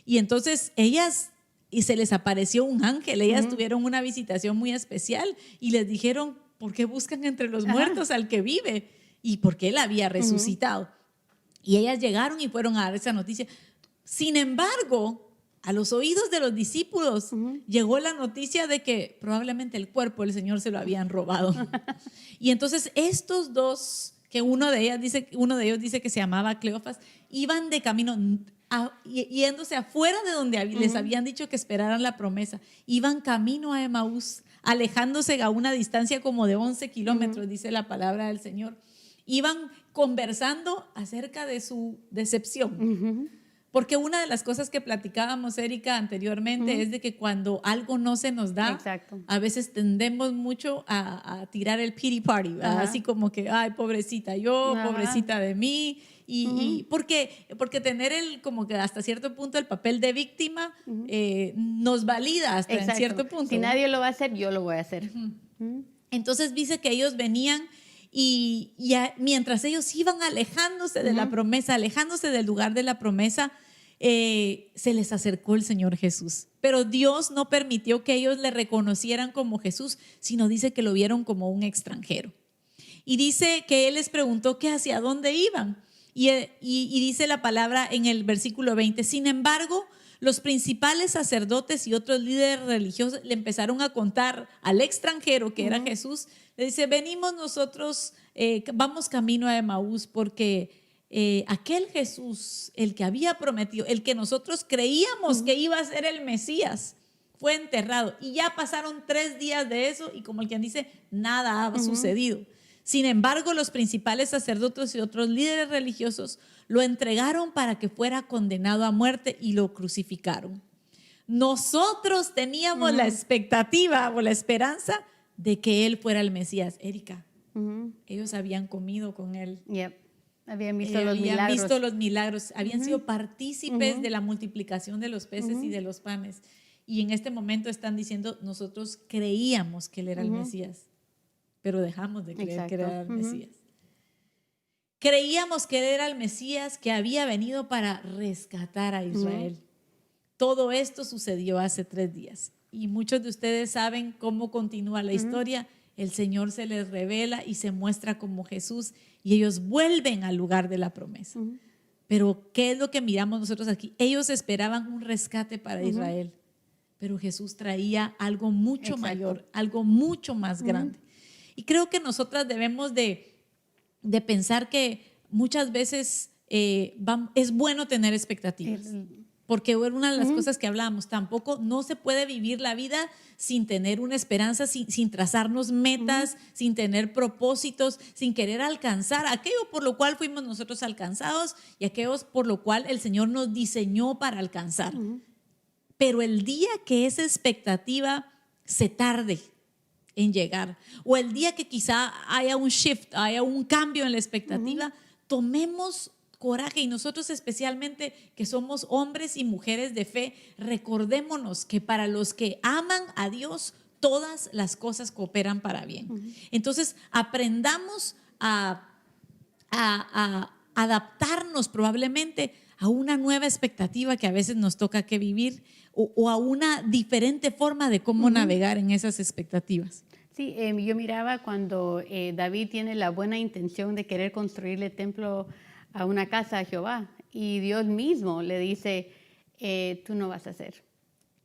A: Y entonces ellas... Y se les apareció un ángel, ellas tuvieron una visitación muy especial y les dijeron, ¿por qué buscan entre los muertos al que vive? Y porque Él había resucitado. Y ellas llegaron y fueron a dar esa noticia. Sin embargo, a los oídos de los discípulos llegó la noticia de que probablemente el cuerpo del Señor se lo habían robado. Y entonces estos dos, que uno de ellos dice que se llamaba Cleofas, iban de camino yéndose afuera de donde les habían dicho que esperaran la promesa. Iban camino a Emaús, alejándose a una distancia como de 11 kilómetros, dice la palabra del Señor. Iban conversando acerca de su decepción. Porque una de las cosas que platicábamos, Erika, anteriormente es de que cuando algo no se nos da, a veces tendemos mucho a tirar el pity party, así como que, ay, pobrecita yo, pobrecita de mí. Y porque tener como que hasta cierto punto el papel de víctima nos valida hasta en cierto punto.
B: Si nadie lo va a hacer, yo lo voy a hacer.
A: Entonces dice que ellos venían y mientras ellos iban alejándose de la promesa, alejándose del lugar de la promesa, se les acercó el Señor Jesús. Pero Dios no permitió que ellos le reconocieran como Jesús, sino dice que lo vieron como un extranjero. Y dice que Él les preguntó que hacia dónde iban. Y dice la palabra en el versículo 20, sin embargo, los principales sacerdotes y otros líderes religiosos le empezaron a contar al extranjero que era Jesús. Le dice, venimos nosotros, vamos camino a Emaús porque aquel Jesús, el que había prometido, el que nosotros creíamos que iba a ser el Mesías, fue enterrado. Y ya pasaron 3 días de eso y como el quien dice, nada ha sucedido. Sin embargo, los principales sacerdotes y otros líderes religiosos lo entregaron para que fuera condenado a muerte y lo crucificaron. Nosotros teníamos la expectativa o la esperanza de que él fuera el Mesías. Erika, ellos habían comido con él.
B: Habían visto los milagros.
A: Habían sido partícipes de la multiplicación de los peces y de los panes. Y en este momento están diciendo, nosotros creíamos que él era el Mesías, pero dejamos de creer que era el Mesías. Creíamos que él era el Mesías que había venido para rescatar a Israel. Todo esto sucedió hace 3 días. Y muchos de ustedes saben cómo continúa la historia. El Señor se les revela y se muestra como Jesús y ellos vuelven al lugar de la promesa. Pero ¿qué es lo que miramos nosotros aquí? Ellos esperaban un rescate para Israel, pero Jesús traía algo mucho mayor, algo mucho más grande. Y creo que nosotras debemos de pensar que muchas veces es bueno tener expectativas. Porque una de las cosas que hablábamos, tampoco no se puede vivir la vida sin tener una esperanza, sin trazarnos metas, sin tener propósitos, sin querer alcanzar aquello por lo cual fuimos nosotros alcanzados y aquello por lo cual el Señor nos diseñó para alcanzar. Pero el día que esa expectativa se tarde en llegar, o el día que quizá haya un shift, haya un cambio en la expectativa, tomemos coraje, y nosotros especialmente que somos hombres y mujeres de fe, recordémonos que para los que aman a Dios, todas las cosas cooperan para bien. Entonces, aprendamos a adaptarnos probablemente a una nueva expectativa que a veces nos toca que vivir o a una diferente forma de cómo navegar en esas expectativas.
B: Sí, yo miraba cuando David tiene la buena intención de querer construirle templo a una casa a Jehová y Dios mismo le dice, tú no vas a hacer.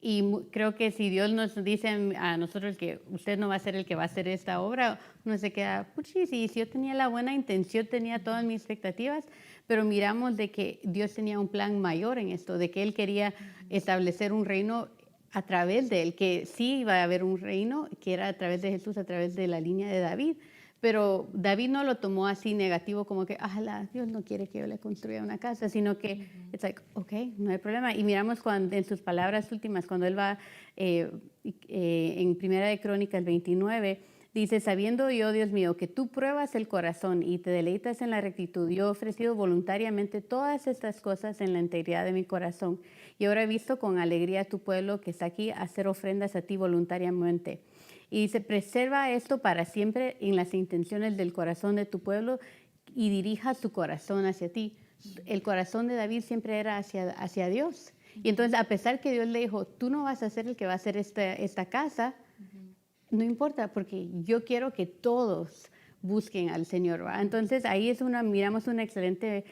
B: Y creo que si Dios nos dice a nosotros que usted no va a ser el que va a hacer esta obra, uno se queda, puchis, si yo tenía la buena intención, tenía todas mis expectativas, pero miramos de que Dios tenía un plan mayor en esto, de que Él quería establecer un reino a través de Él, que sí iba a haber un reino, que era a través de Jesús, a través de la línea de David. Pero David no lo tomó así negativo como que, Dios no quiere que yo le construya una casa, sino que, it's like, okay, no hay problema. Y miramos en sus palabras últimas, cuando él va en Primera de Crónicas 29, dice, sabiendo yo, Dios mío, que tú pruebas el corazón y te deleitas en la rectitud, yo he ofrecido voluntariamente todas estas cosas en la integridad de mi corazón. Y ahora he visto con alegría a tu pueblo que está aquí a hacer ofrendas a ti voluntariamente. Y se preserva esto para siempre en las intenciones del corazón de tu pueblo y dirija su corazón hacia ti. El corazón de David siempre era hacia Dios. Y entonces, a pesar que Dios le dijo, tú no vas a ser el que va a hacer esta casa, no importa, porque yo quiero que todos busquen al Señor, ¿va? Entonces, ahí miramos una excelente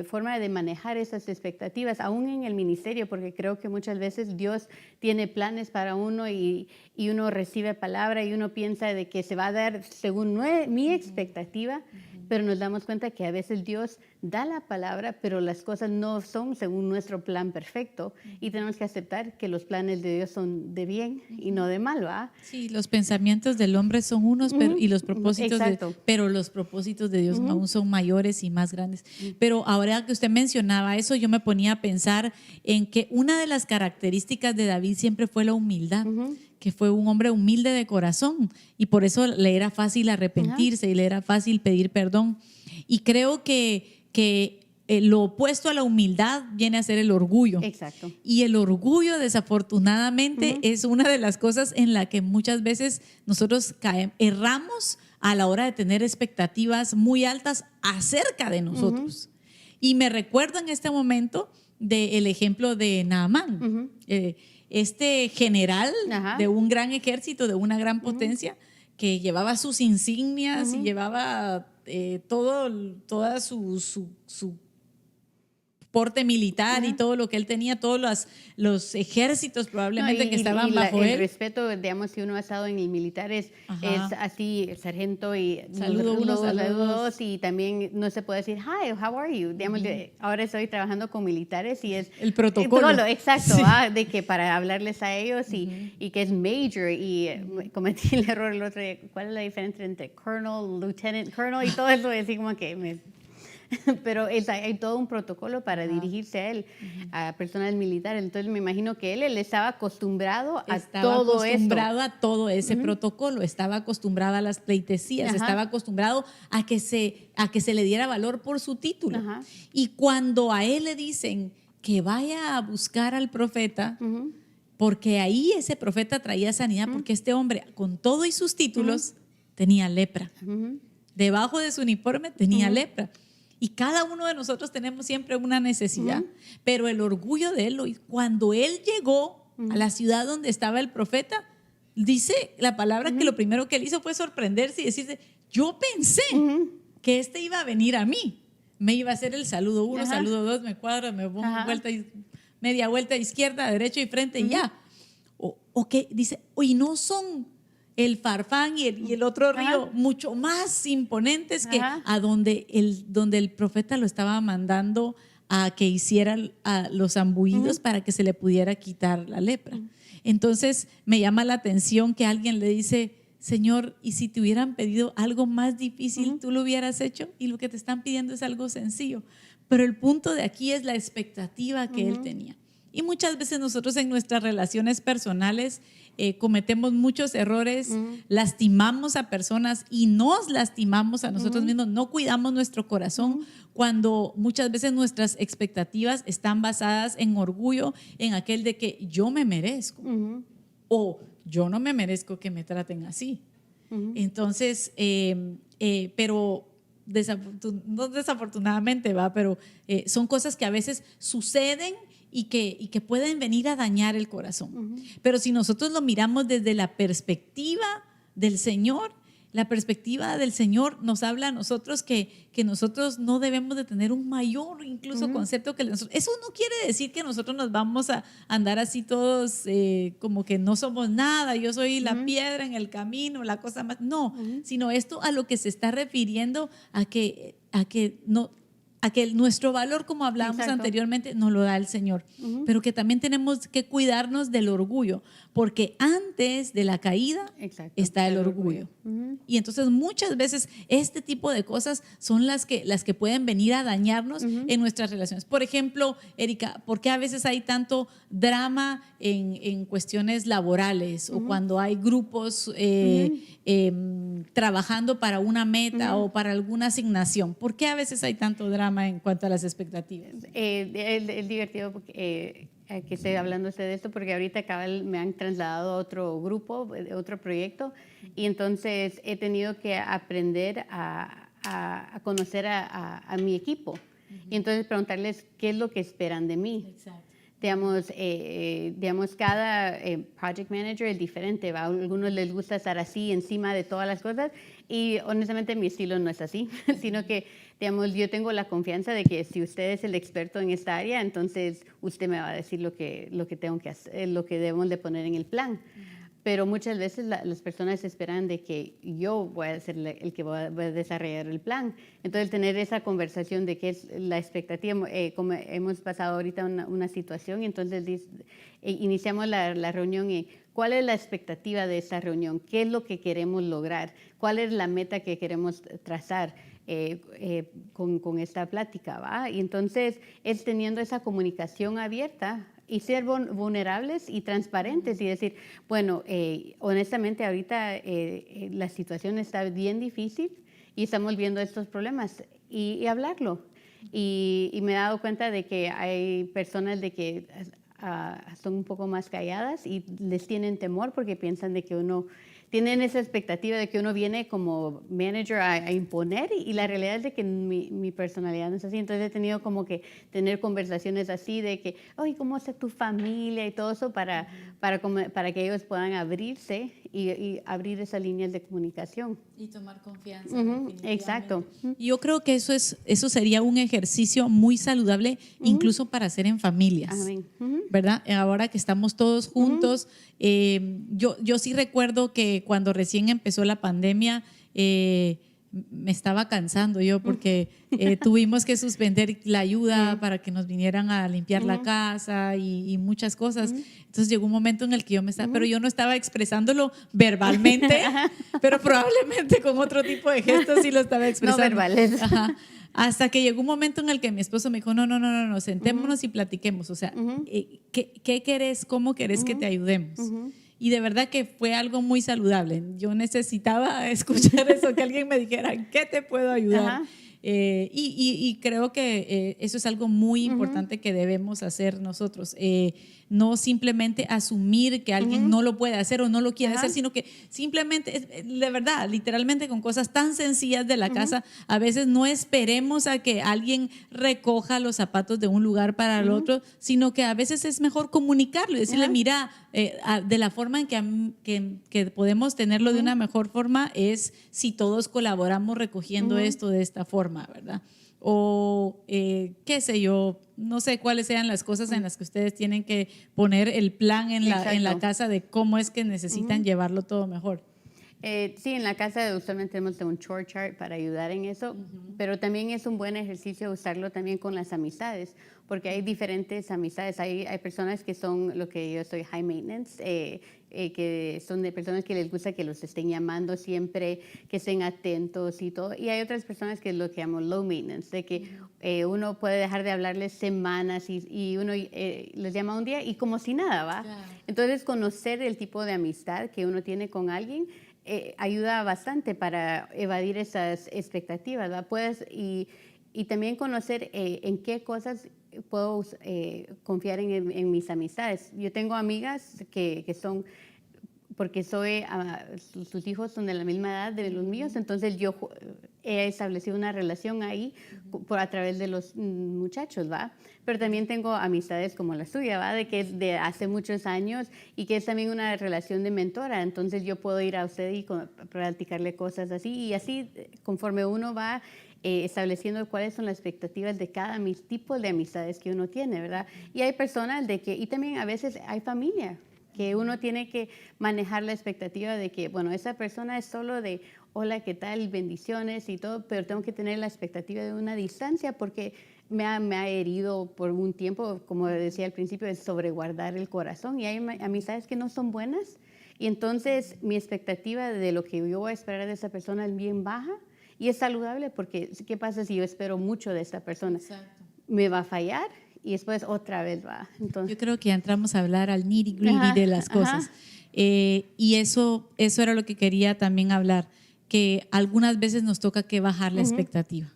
B: forma de manejar esas expectativas, aún en el ministerio, porque creo que muchas veces Dios tiene planes para uno y uno recibe palabra y uno piensa de que se va a dar según mi expectativa, pero nos damos cuenta que a veces Dios da la palabra, pero las cosas no son según nuestro plan perfecto y tenemos que aceptar que los planes de Dios son de bien y no de mal, ¿va?
A: Sí, los pensamientos del hombre son unos, pero, y los propósitos pero los propósitos de Dios aún son mayores y más grandes. Pero ahora que usted mencionaba eso, yo me ponía a pensar en que una de las características de David siempre fue la humildad. Que fue un hombre humilde de corazón y por eso le era fácil arrepentirse y le era fácil pedir perdón. Y creo que lo opuesto a la humildad viene a ser el orgullo.
B: Exacto.
A: Y el orgullo, desafortunadamente, es una de las cosas en la que muchas veces nosotros erramos a la hora de tener expectativas muy altas acerca de nosotros. Y me recuerdo en este momento del ejemplo de Naamán. Este general de un gran ejército, de una gran potencia, que llevaba sus insignias y llevaba toda su porte militar y todo lo que él tenía, todos los ejércitos probablemente que estaban bajo él.
B: El respeto, digamos, si uno ha estado en el militar es así, el sargento y
A: saludos,
B: y también no se puede decir, hi, how are you? Digamos, ahora estoy trabajando con militares y es
A: el protocolo.
B: Exacto, de que para hablarles a ellos y que es major y cometí el error el otro día, ¿cuál es la diferencia entre colonel, lieutenant, colonel y todo eso? Es así como que pero hay todo un protocolo para dirigirse a él, a personas militares. Entonces me imagino que él estaba acostumbrado a
A: todo ese protocolo, estaba acostumbrado a las pleitesías, estaba acostumbrado a que se le diera valor por su título. Y cuando a él le dicen que vaya a buscar al profeta, porque ahí ese profeta traía sanidad, porque este hombre con todo y sus títulos tenía lepra. Debajo de su uniforme tenía lepra. Y cada uno de nosotros tenemos siempre una necesidad, pero el orgullo de él, cuando él llegó a la ciudad donde estaba el profeta, dice la palabra que lo primero que él hizo fue sorprenderse y decirse, yo pensé que este iba a venir a mí, me iba a hacer el saludo 1, saludo 2, me cuadro, me pongo media vuelta izquierda, derecho y frente y ya. O que dice, oye, no son el Farfán y el otro río mucho más imponentes que a donde el profeta lo estaba mandando a que hiciera a los zambullidos para que se le pudiera quitar la lepra. Entonces me llama la atención que alguien le dice, Señor, y si te hubieran pedido algo más difícil, tú lo hubieras hecho, y lo que te están pidiendo es algo sencillo. Pero el punto de aquí es la expectativa que él tenía. Y muchas veces nosotros en nuestras relaciones personales cometemos muchos errores, lastimamos a personas y nos lastimamos a nosotros mismos, no cuidamos nuestro corazón cuando muchas veces nuestras expectativas están basadas en orgullo, en aquel de que yo me merezco o yo no me merezco que me traten así. Entonces, pero no desafortunadamente, pero son cosas que a veces suceden y que pueden venir a dañar el corazón. Pero si nosotros lo miramos desde la perspectiva del Señor, la perspectiva del Señor nos habla a nosotros que nosotros no debemos de tener un mayor incluso concepto que nosotros. Eso no quiere decir que nosotros nos vamos a andar así todos como que no somos nada, yo soy la piedra en el camino, la cosa más. No, sino esto a lo que se está refiriendo a que nuestro valor, como hablábamos anteriormente, nos lo da el Señor, pero que también tenemos que cuidarnos del orgullo, porque antes de la caída está el orgullo. Y entonces muchas veces este tipo de cosas son las que pueden venir a dañarnos en nuestras relaciones. Por ejemplo, Erika, ¿por qué a veces hay tanto drama en cuestiones laborales o cuando hay grupos trabajando para una meta o para alguna asignación? ¿Por qué a veces hay tanto drama en cuanto a las expectativas?
B: Es divertido porque, que esté hablando usted de esto, porque ahorita me han trasladado a otro grupo, otro proyecto, y entonces he tenido que aprender a conocer a mi equipo y entonces preguntarles qué es lo que esperan de mí. digamos, cada project manager es diferente, ¿va? A algunos les gusta estar así encima de todas las cosas y honestamente mi estilo no es así, sino que, digamos, yo tengo la confianza de que si usted es el experto en esta área, entonces usted me va a decir lo que tengo que hacer, lo que debemos de poner en el plan. Pero muchas veces las personas esperan de que yo voy a ser el que voy a desarrollar el plan. Entonces, tener esa conversación de qué es la expectativa, como hemos pasado ahorita una situación, y entonces iniciamos la reunión y cuál es la expectativa de esta reunión, qué es lo que queremos lograr, cuál es la meta que queremos trazar. Con esta plática, ¿va? Y entonces es teniendo esa comunicación abierta y ser vulnerables y transparentes y decir, bueno, honestamente ahorita la situación está bien difícil y estamos viendo estos problemas y hablarlo. Y me he dado cuenta de que hay personas de que son un poco más calladas y les tienen temor porque piensan de que tienen esa expectativa de que uno viene como manager a imponer y la realidad es de que mi personalidad no es así. Entonces he tenido como que tener conversaciones así de que, oye, ¿cómo está tu familia? Y todo eso para que ellos puedan abrirse y abrir esas líneas de comunicación.
A: Y tomar confianza.
B: Exacto.
A: Yo creo que eso sería un ejercicio muy saludable, incluso para hacer en familias.
B: Amén.
A: ¿Verdad? Ahora que estamos todos juntos, yo sí recuerdo que cuando recién empezó la pandemia, me estaba cansando yo porque tuvimos que suspender la ayuda para que nos vinieran a limpiar la casa y muchas cosas. Entonces llegó un momento en el que yo pero yo no estaba expresándolo verbalmente, pero probablemente con otro tipo de gestos sí lo estaba expresando.
B: No verbales.
A: Ajá. Hasta que llegó un momento en el que mi esposo me dijo, no, sentémonos y platiquemos. O sea, ¿qué querés? ¿Cómo querés que te ayudemos? Y de verdad que fue algo muy saludable. Yo necesitaba escuchar eso, que alguien me dijera, ¿en qué te puedo ayudar? Y creo que eso es algo muy importante que debemos hacer nosotros. No simplemente asumir que alguien no lo puede hacer o no lo quiere hacer, sino que simplemente, de verdad, literalmente con cosas tan sencillas de la casa, a veces no esperemos a que alguien recoja los zapatos de un lugar para el otro, sino que a veces es mejor comunicarlo y decirle, mira, de la forma en que podemos tenerlo de una mejor forma es si todos colaboramos recogiendo esto de esta forma, ¿verdad? O qué sé yo, no sé cuáles sean las cosas en las que ustedes tienen que poner el plan en la casa de cómo es que necesitan llevarlo todo mejor.
B: Sí, en la casa usualmente tenemos un chore chart para ayudar en eso, pero también es un buen ejercicio usarlo también con las amistades, porque hay diferentes amistades. Hay personas que son lo que yo soy high maintenance, que son de personas que les gusta que los estén llamando siempre, que estén atentos y todo. Y hay otras personas que es lo que llamo low maintenance, de que uno puede dejar de hablarles semanas y uno les llama un día y como si nada, ¿va? Claro. Entonces, conocer el tipo de amistad que uno tiene con alguien ayuda bastante para evadir esas expectativas, ¿va? Y también conocer en qué cosas puedo confiar en mis amistades. Yo tengo amigas que son, porque sus hijos son de la misma edad de los míos, entonces yo he establecido una relación ahí a través de los muchachos, ¿va? Pero también tengo amistades como la suya, ¿va? De que es de hace muchos años y que es también una relación de mentora, entonces yo puedo ir a usted y platicarle cosas así y así conforme uno va estableciendo cuáles son las expectativas de cada tipo de amistades que uno tiene, ¿verdad? Y hay personas y también a veces hay familia, que uno tiene que manejar la expectativa de que, bueno, esa persona es solo de, hola, ¿qué tal? Bendiciones y todo, pero tengo que tener la expectativa de una distancia porque me ha herido por un tiempo, como decía al principio, es sobreguardar el corazón y hay amistades que no son buenas y entonces mi expectativa de lo que yo voy a esperar de esa persona es bien baja y es saludable porque ¿qué pasa si yo espero mucho de esta persona? Exacto. Me va a fallar y después otra vez va. Entonces,
A: yo creo que ya entramos a hablar al nitty-gritty de las cosas. Y eso era lo que quería también hablar, que algunas veces nos toca que bajar la expectativa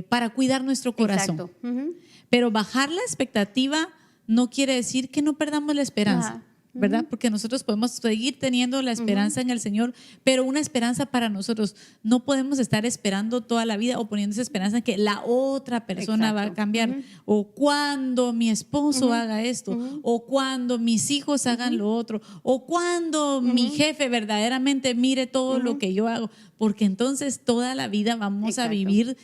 A: para cuidar nuestro corazón.
B: Exacto.
A: Pero bajar la expectativa no quiere decir que no perdamos la esperanza. ¿verdad? Porque nosotros podemos seguir teniendo la esperanza en el Señor, pero una esperanza para nosotros. No podemos estar esperando toda la vida o poniendo esa esperanza en que la otra persona va a cambiar, o cuando mi esposo haga esto, o cuando mis hijos hagan lo otro, o cuando mi jefe verdaderamente mire todo lo que yo hago, porque entonces toda la vida vamos a vivir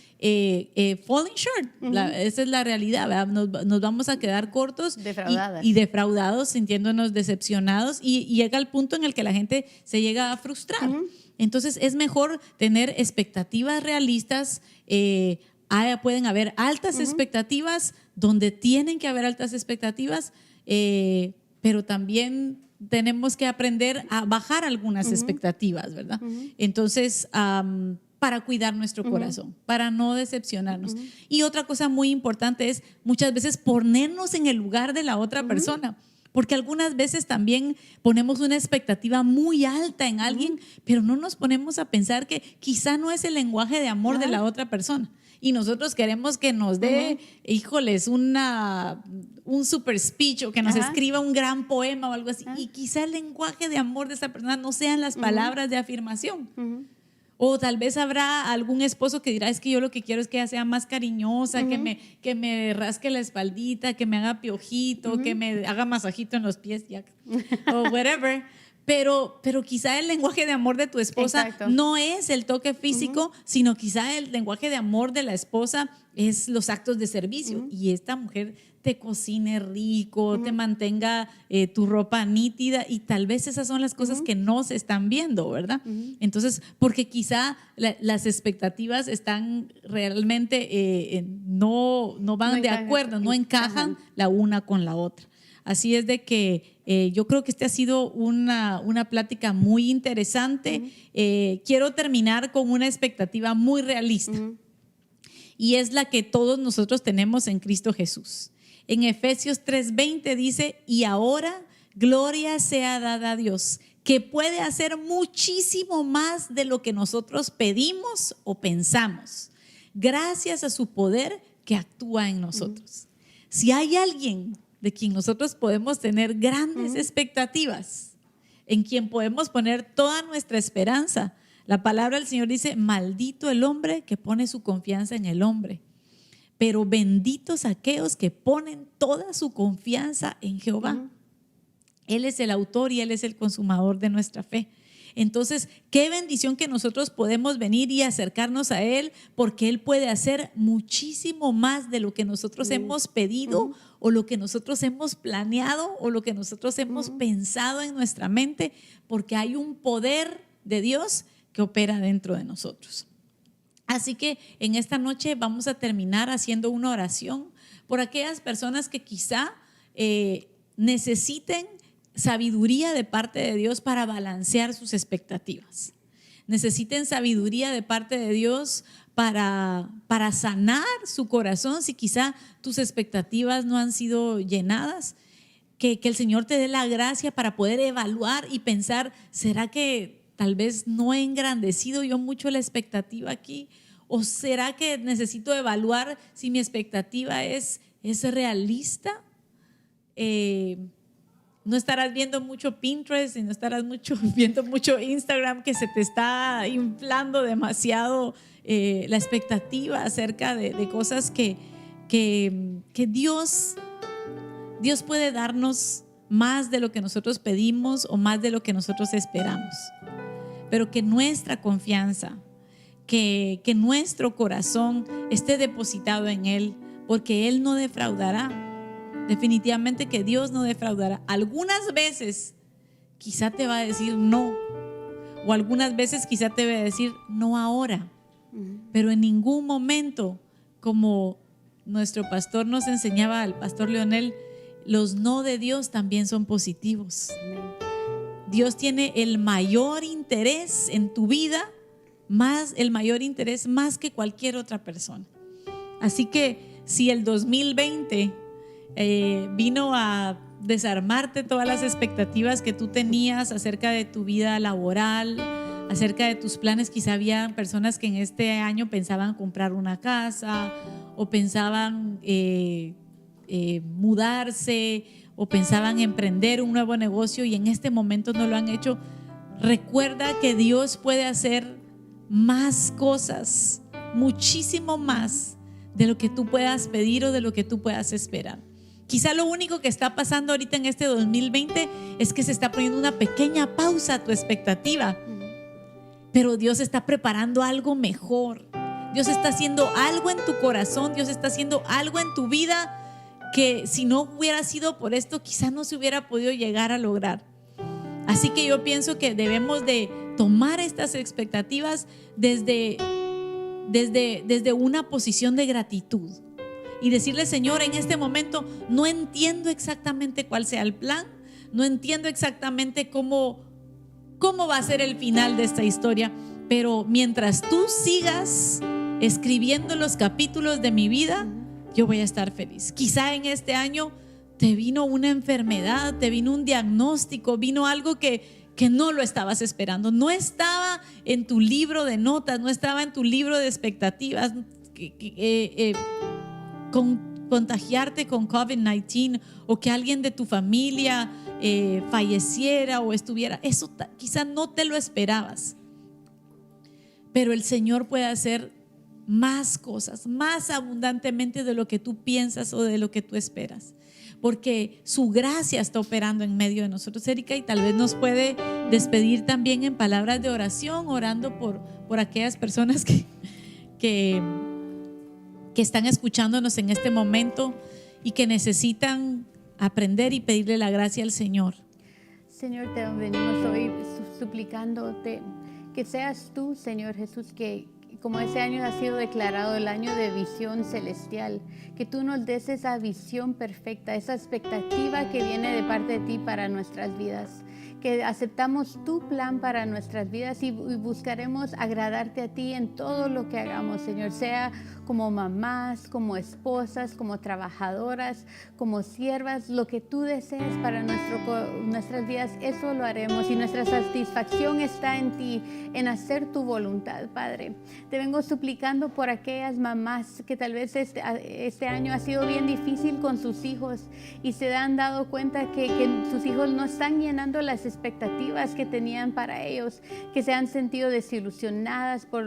A: falling short. Esa es la realidad, ¿verdad? Nos vamos a quedar cortos y defraudados, sintiéndonos decepcionados, y llega el punto en el que la gente se llega a frustrar. Entonces es mejor tener expectativas realistas. Pueden haber altas expectativas donde tienen que haber altas expectativas, pero también tenemos que aprender a bajar algunas expectativas, ¿verdad? Entonces, para cuidar nuestro corazón, para no decepcionarnos. Y otra cosa muy importante es muchas veces ponernos en el lugar de la otra persona, porque algunas veces también ponemos una expectativa muy alta en alguien, pero no nos ponemos a pensar que quizá no es el lenguaje de amor de la otra persona. Y nosotros queremos que nos dé, híjoles, un super speech, o que nos escriba un gran poema o algo así. Y quizá el lenguaje de amor de esa persona no sean las palabras de afirmación. O tal vez habrá algún esposo que dirá, es que yo lo que quiero es que ella sea más cariñosa, que me rasque la espaldita, que me haga piojito, que me haga masajito en los pies, ya, o whatever. Pero quizá el lenguaje de amor de tu esposa no es el toque físico, sino quizá el lenguaje de amor de la esposa es los actos de servicio. Y esta mujer te cocine rico, te mantenga tu ropa nítida, y tal vez esas son las cosas que no se están viendo, ¿verdad? Entonces, porque quizá las expectativas están realmente no van de acuerdo, no encajan la una con la otra. Así es de que yo creo que ha sido una plática muy interesante. Quiero terminar con una expectativa muy realista, y es la que todos nosotros tenemos en Cristo Jesús. En Efesios 3:20 dice, y ahora gloria sea dada a Dios, que puede hacer muchísimo más de lo que nosotros pedimos o pensamos, gracias a su poder que actúa en nosotros. Si hay alguien de quien nosotros podemos tener grandes expectativas, en quien podemos poner toda nuestra esperanza, la palabra del Señor dice, maldito el hombre que pone su confianza en el hombre, pero benditos aquellos que ponen toda su confianza en Jehová. Él es el autor y Él es el consumador de nuestra fe. Entonces, qué bendición que nosotros podemos venir y acercarnos a Él, porque Él puede hacer muchísimo más de lo que nosotros hemos pedido, o lo que nosotros hemos planeado, o lo que nosotros hemos pensado en nuestra mente, porque hay un poder de Dios que opera dentro de nosotros. Así que en esta noche vamos a terminar haciendo una oración por aquellas personas que quizá necesiten sabiduría de parte de Dios para balancear sus expectativas. Necesiten sabiduría de parte de Dios para sanar su corazón si quizá tus expectativas no han sido llenadas. Que el Señor te dé la gracia para poder evaluar y pensar, ¿será que tal vez no he engrandecido yo mucho la expectativa aquí? ¿O será que necesito evaluar si mi expectativa es realista? No estarás viendo mucho Pinterest y no estarás viendo mucho Instagram, que se te está inflando demasiado la expectativa acerca de cosas que Dios puede darnos más de lo que nosotros pedimos o más de lo que nosotros esperamos. Pero que nuestra confianza, que nuestro corazón esté depositado en Él, porque Él no defraudará. Definitivamente que Dios no defraudará. Algunas veces quizá te va a decir no, o algunas veces quizá te va a decir no ahora, pero en ningún momento, como nuestro pastor nos enseñaba, el pastor Leonel, los no de Dios también son positivos. Dios tiene el mayor interés en tu vida, el mayor interés más que cualquier otra persona. Así que si el 2020 vino a desarmarte todas las expectativas que tú tenías acerca de tu vida laboral, acerca de tus planes, quizá había personas que en este año pensaban comprar una casa o pensaban mudarse o pensaban emprender un nuevo negocio y en este momento no lo han hecho, recuerda que Dios puede hacer más cosas, muchísimo más de lo que tú puedas pedir o de lo que tú puedas esperar. Quizá lo único que está pasando ahorita en este 2020 es que se está poniendo una pequeña pausa a tu expectativa, pero Dios está preparando algo mejor. Dios está haciendo algo en tu corazón, Dios está haciendo algo en tu vida que si no hubiera sido por esto, quizá no se hubiera podido llegar a lograr. Así que yo pienso que debemos de tomar estas expectativas desde una posición de gratitud y decirle: Señor, en este momento no entiendo exactamente cuál sea el plan, no entiendo exactamente cómo va a ser el final de esta historia, pero mientras tú sigas escribiendo los capítulos de mi vida, yo voy a estar feliz. Quizá en este año te vino una enfermedad, te vino un diagnóstico, vino algo que no lo estabas esperando, no estaba en tu libro de notas, no estaba en tu libro de expectativas. Contagiarte con COVID-19 o que alguien de tu familia falleciera o estuviera, eso quizá no te lo esperabas, pero el Señor puede hacer más cosas, más abundantemente de lo que tú piensas o de lo que tú esperas, porque su gracia está operando en medio de nosotros. Erika, y tal vez nos puede despedir también en palabras de oración, orando por aquellas personas que están escuchándonos en este momento y que necesitan aprender y pedirle la gracia al Señor.
B: Señor, te venimos hoy suplicándote que seas tú, Señor Jesús, que como ese año ha sido declarado el año de visión celestial, que tú nos des esa visión perfecta, esa expectativa que viene de parte de ti para nuestras vidas, que aceptamos tu plan para nuestras vidas y buscaremos agradarte a ti en todo lo que hagamos, Señor, sea como mamás, como esposas, como trabajadoras, como siervas, lo que tú desees para nuestras vidas, eso lo haremos, y nuestra satisfacción está en ti, en hacer tu voluntad, Padre. Te vengo suplicando por aquellas mamás que tal vez este año ha sido bien difícil con sus hijos y se han dado cuenta que sus hijos no están llenando las expectativas que tenían para ellos, que se han sentido desilusionadas por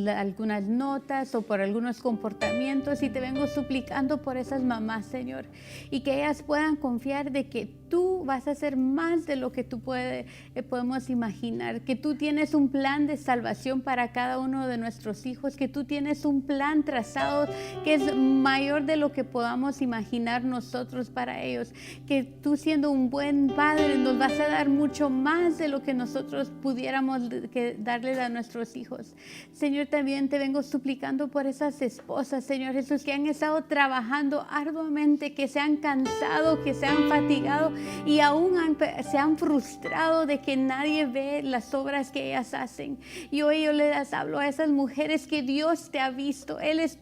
B: algunas notas o por algunos comportamientos, y te vengo suplicando por esas mamás, Señor, y que ellas puedan confiar de que tú vas a hacer más de lo que tú podemos imaginar, que tú tienes un plan de salvación para cada uno de nuestros hijos, que tú tienes un plan trazado que es mayor de lo que podamos imaginar nosotros para ellos, que tú, siendo un buen padre, nos vas a dar mucho más de lo que nosotros pudiéramos darle a nuestros hijos. Señor, también te vengo suplicando por esas esposas, Señor Jesús, que han estado trabajando arduamente, que se han cansado, que se han fatigado y aún se han frustrado de que nadie ve las obras que ellas hacen. Y hoy yo les hablo a esas mujeres que Dios te ha visto. Él es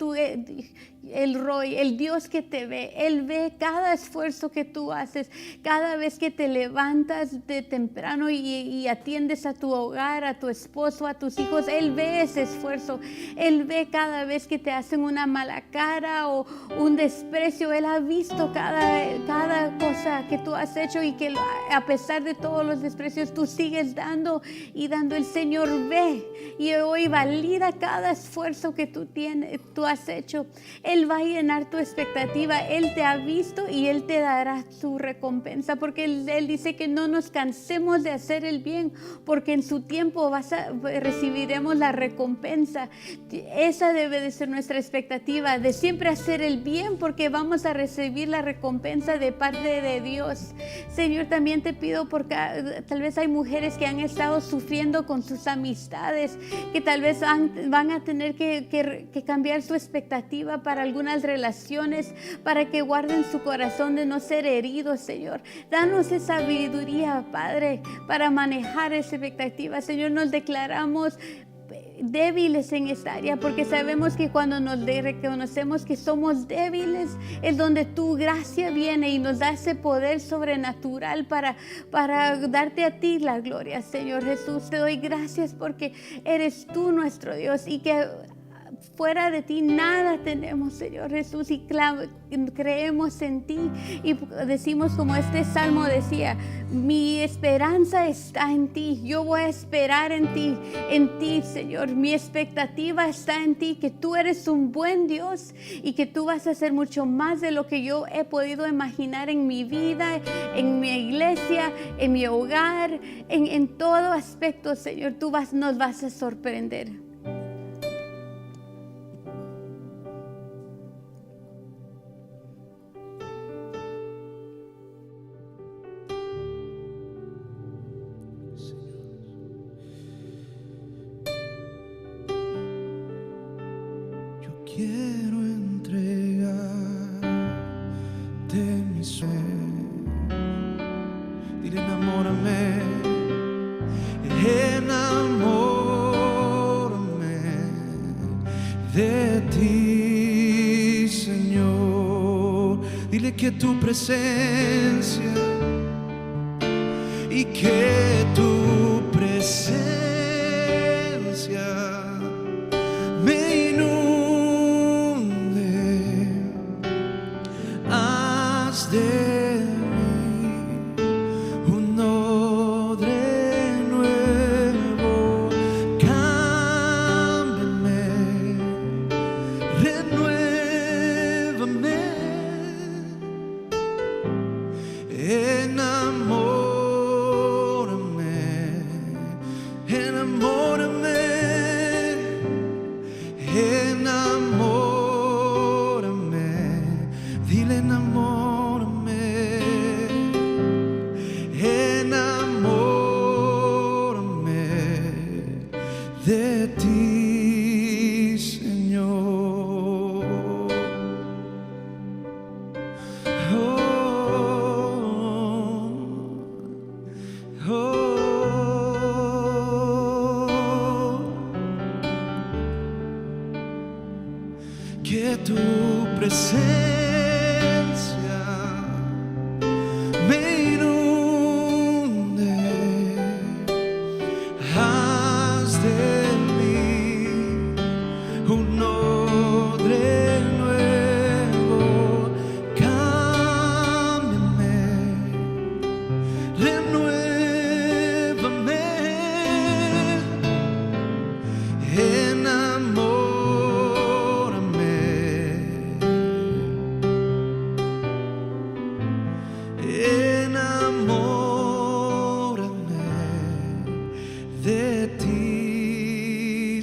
B: el Roy, el Dios que te ve. Él ve cada esfuerzo que tú haces, cada vez que te levantas de temprano y atiendes a tu hogar, a tu esposo, a tus hijos. Él ve ese esfuerzo. Él ve cada vez que te hacen una mala cara o un desprecio. Él ha visto cada cosa que tú has hecho, y que a pesar de todos los desprecios tú sigues dando y dando. El Señor ve y hoy valida cada esfuerzo que tú has hecho. Él va a llenar tu expectativa. Él te ha visto y Él te dará su recompensa, porque Él dice que no nos cansemos de hacer el bien, porque en su tiempo recibiremos la recompensa. Esa debe de ser nuestra expectativa, de siempre hacer el bien, porque vamos a recibir la recompensa de parte de Dios. Señor, también te pido porque tal vez hay mujeres que han estado sufriendo con sus amistades, que tal vez van a tener que cambiar su expectativa para algunas relaciones, para que guarden su corazón de no ser heridos. Señor, danos esa sabiduría, Padre, para manejar esa expectativa. Señor, nos declaramos débiles en esta área, porque sabemos que cuando nos reconocemos que somos débiles es donde tu gracia viene y nos da ese poder sobrenatural para darte a ti la gloria. Señor Jesús, te doy gracias porque eres tú nuestro Dios, y que fuera de ti nada tenemos, Señor Jesús, y creemos en ti y decimos como este salmo decía, mi esperanza está en ti, yo voy a esperar en ti, Señor, mi expectativa está en ti, que tú eres un buen Dios y que tú vas a hacer mucho más de lo que yo he podido imaginar en mi vida, en mi iglesia, en mi hogar, en todo aspecto, Señor, nos vas a sorprender.
C: Quiero entregarte mi sueño. Dile, enamórame, enamórame de ti, Señor. Dile que tu presencia y que tu presencia me de mí un odre nuevo, cámbiame, renuévame, enamórame, enamórame, enamórame, dile enamórame. De ti, Señor. Oh, oh, oh. Que tu presencia me inunde. De mí un odre nuevo, cámbiame, renuévame, enamórame, enamórame de ti.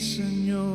C: Señor.